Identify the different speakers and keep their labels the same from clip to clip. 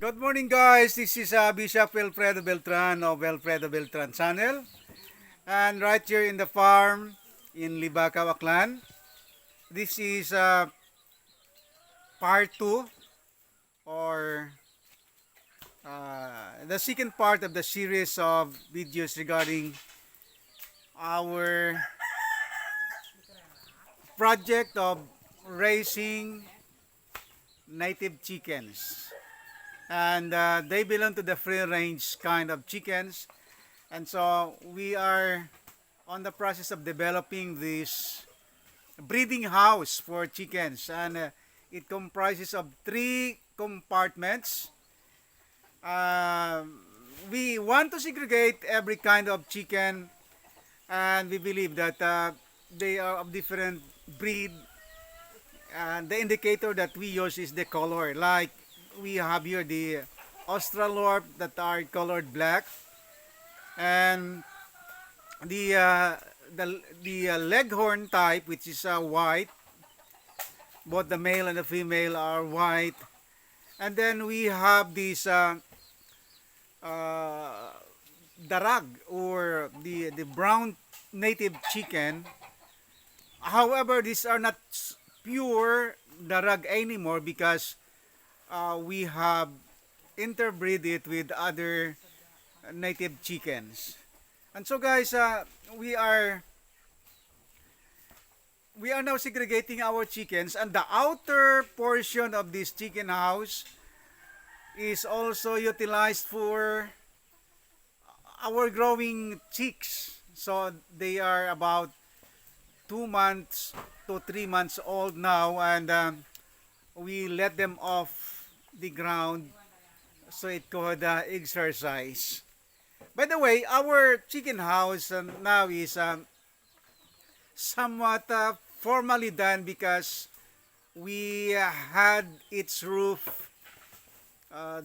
Speaker 1: Good morning, guys. This is Bishop Wilfredo Beltran of Wilfredo Beltran channel. And right here in the farm in Libacao, Aklan. This is part 2 or the second part of the series of videos regarding our project of raising native chickens. And they belong to the free range kind of chickens. And so we are on the process of developing this breeding house for chickens, and it comprises of 3 compartments. We want to segregate every kind of chicken, and we believe that they are of different breed, and the indicator that we use is the color. Like we have here the Australorp that are colored black, and the Leghorn type, which is white. Both the male and the female are white. And then we have this uh, darag, or the brown native chicken. However, these are not pure darag anymore because we have interbreed it with other native chickens. And so guys, we are now segregating our chickens, and the outer portion of this chicken house is also utilized for our growing chicks. So they are about 2 months to 3 months old now, and we let them off the ground so it could exercise. By the way, our chicken house now is somewhat formally done because we had its roof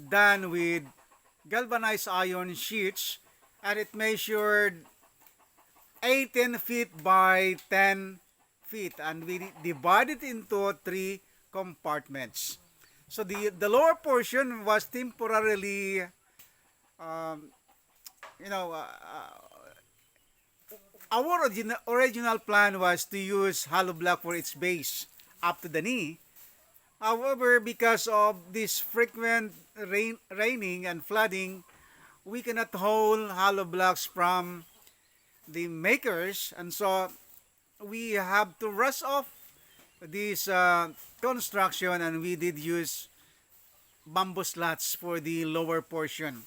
Speaker 1: done with galvanized iron sheets, and it measured 18 feet by 10 feet, and we divided into 3 compartments. So the lower portion was temporarily um, you know, our original plan was to use hollow block for its base up to the knee. However, because of this frequent raining and flooding, we cannot hold hollow blocks from the makers, and so we have to rush off this construction, and we did use bamboo slats for the lower portion.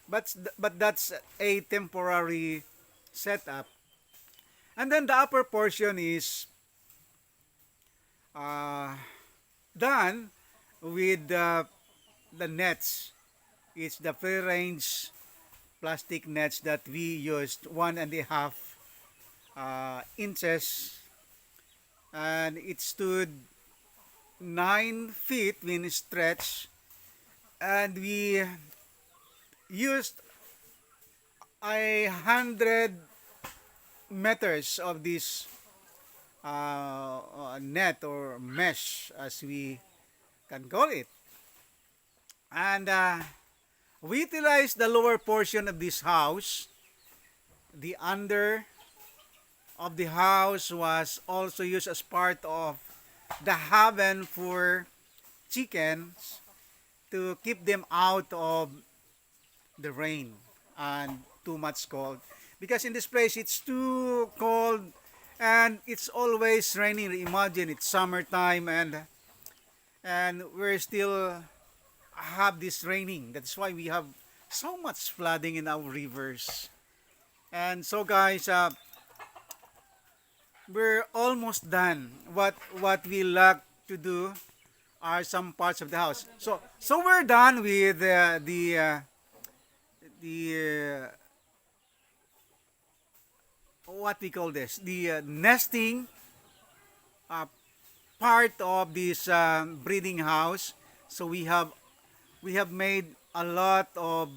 Speaker 1: But that's a temporary setup. And then the upper portion is uh, done with the nets. It's the free range plastic nets that we used 1.5 inches, and it stood 9 feet when stretched, and we used 100 meters of this net or mesh, as we can call it. And we utilized the lower portion of this house. The under of the house was also used as part of the haven for chickens to keep them out of the rain and too much cold, because in this place it's too cold and it's always raining. Imagine it's summertime, and we're still have this raining. That's why we have so much flooding in our rivers. And so guys, we're almost done. What we lack to do are some parts of the house. So we're done with the what we call this, the nesting uh, part of this breeding house. So we have made a lot of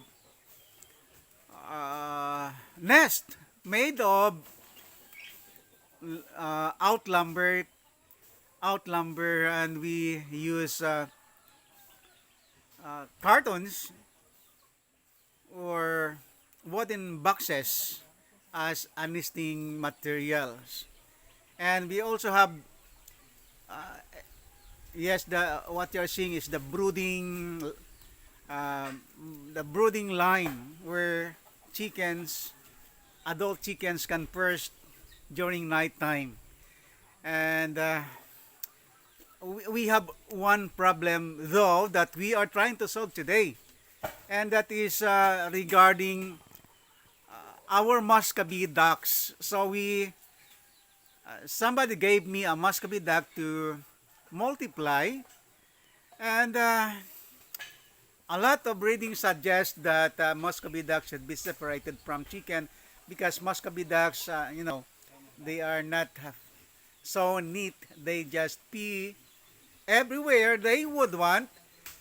Speaker 1: nest made of out lumber, and we use cartons or wooden boxes as a nesting materials. And we also have, yes, the what you're seeing is uh, the brooding line where chickens, adult chickens can perch during night time. And we have one problem though that we are trying to solve today, and that is regarding our Muscovy ducks. So somebody gave me a Muscovy duck to multiply, and a lot of readings suggest that Muscovy ducks should be separated from chicken because Muscovy ducks, they are not so neat. They just pee everywhere they would want,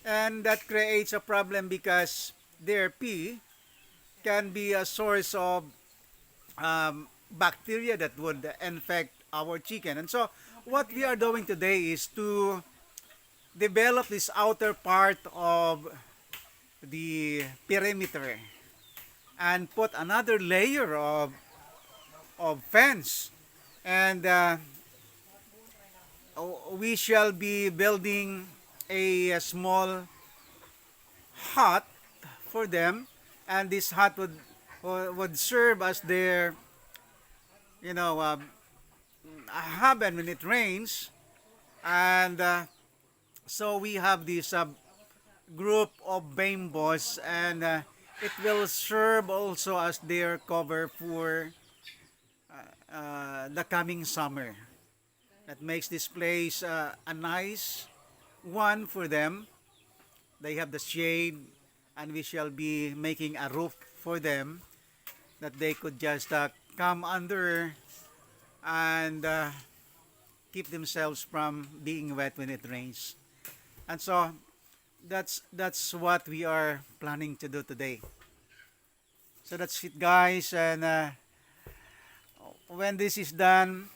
Speaker 1: and that creates a problem because their pee can be a source of bacteria that would infect our chicken. And so, what we are doing today is to develop this outer part of the perimeter and put another layer of fence. And we shall be building a small hut for them, and this hut would serve as their, you know, haven when it rains. And so we have this group of bambos, and it will serve also as their cover for the coming summer. That makes this place a nice one for them. They have the shade, and we shall be making a roof for them that they could just come under and keep themselves from being wet when it rains. And so that's what we are planning to do today. So that's it, guys. And when this is done,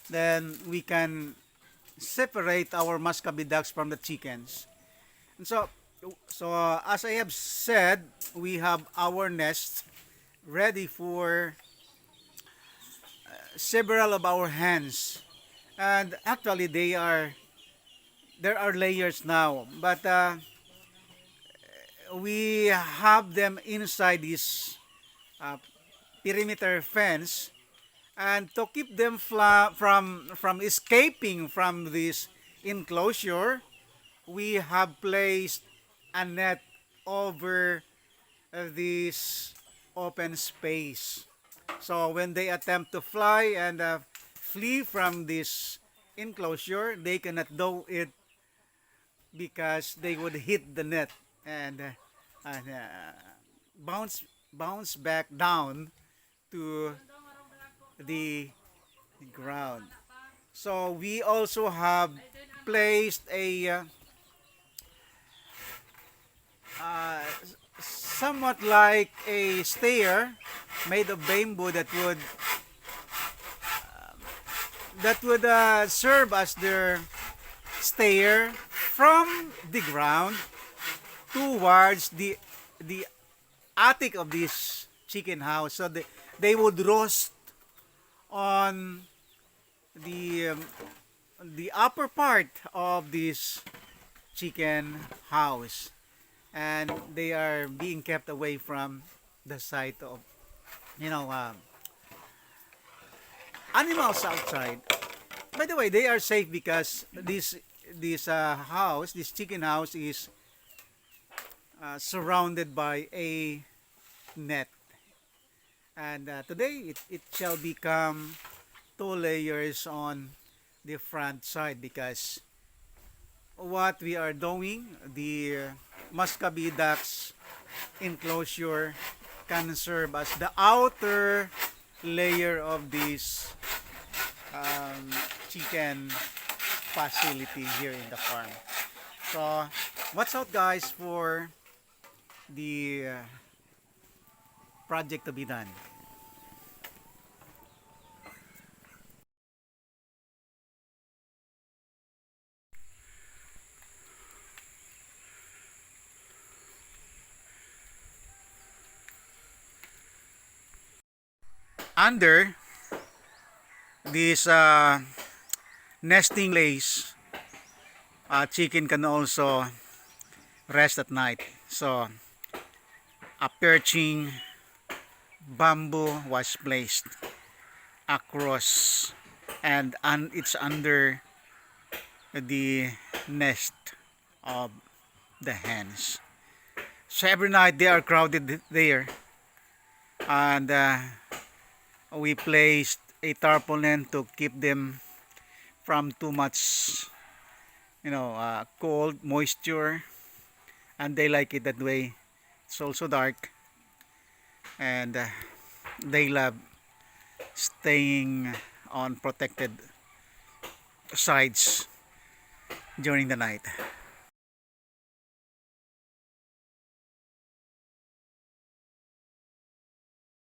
Speaker 1: then we can separate our Muscovy ducks from the chickens. And so as I have said, we have our nest ready for several of our hens. And actually, there are layers now, but we have them inside this uh, perimeter fence, and to keep them from escaping from this enclosure, we have placed a net over this open space. So when they attempt to fly and flee from this enclosure, they cannot do it because they would hit the net and bounce back down to the ground. So we also have placed a uh, somewhat like a stair made of bamboo that would serve as their stair from the ground towards the attic of this chicken house. So they would roast on the um, the upper part of this chicken house, and they are being kept away from the sight of, you know, animals outside. By the way, they are safe because this chicken house is surrounded by a net. And today it shall become 2 layers on the front side because what we are doing, the Muscovy ducks enclosure can serve as the outer layer of this chicken facility here in the farm. So, watch out, guys, for the project to be done. under this nesting place, chicken can also rest at night. So a perching bamboo was placed across, and it's under the nest of the hens. So every night they are crowded there, and we placed a tarpaulin to keep them from too much, cold, moisture, and they like it that way. It's also dark, and they love staying on protected sides during the night.